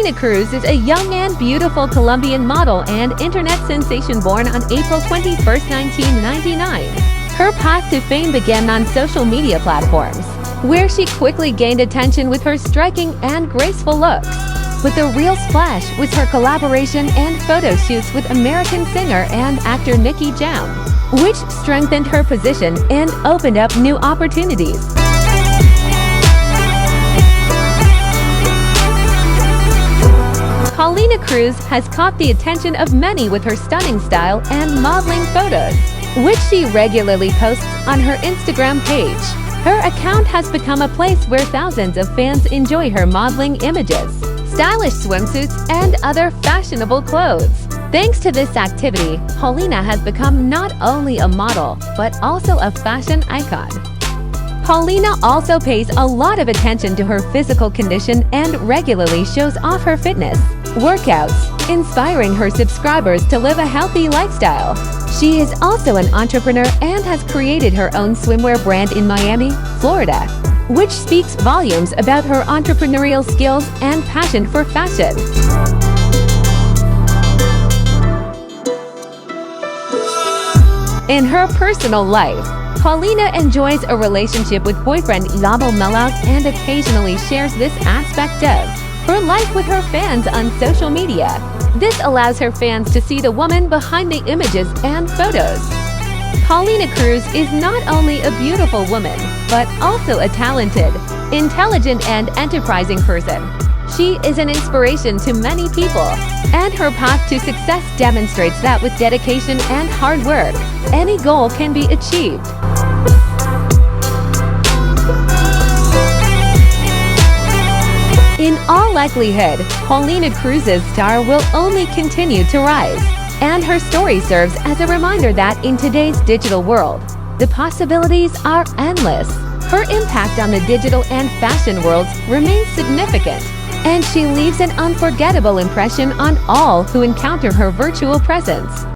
Paulina Cruz is a young and beautiful Colombian model and internet sensation born on April 21, 1999. Her path to fame began on social media platforms, where she quickly gained attention with her striking and graceful looks. But the real splash was her collaboration and photo shoots with American singer and actor Nicky Jam, which strengthened her position and opened up new opportunities. Paulina Cruz has caught the attention of many with her stunning style and modeling photos, which she regularly posts on her Instagram page. Her account has become a place where thousands of fans enjoy her modeling images, stylish swimsuits, and other fashionable clothes. Thanks to this activity, Paulina has become not only a model, but also a fashion icon. Paulina also pays a lot of attention to her physical condition and regularly shows off her fitness workouts, inspiring her subscribers to live a healthy lifestyle. She is also an entrepreneur and has created her own swimwear brand in Miami, Florida, which speaks volumes about her entrepreneurial skills and passion for fashion. In her personal life, Paulina enjoys a relationship with boyfriend Labo Mellow and occasionally shares this aspect of her life with her fans on social media. This allows her fans to see the woman behind the images and photos. Paulina Cruz is not only a beautiful woman, but also a talented, intelligent, and enterprising person. She is an inspiration to many people, and her path to success demonstrates that with dedication and hard work, any goal can be achieved. In all likelihood, Paulina Cruz's star will only continue to rise, and her story serves as a reminder that in today's digital world, the possibilities are endless. Her impact on the digital and fashion worlds remains significant, and she leaves an unforgettable impression on all who encounter her virtual presence.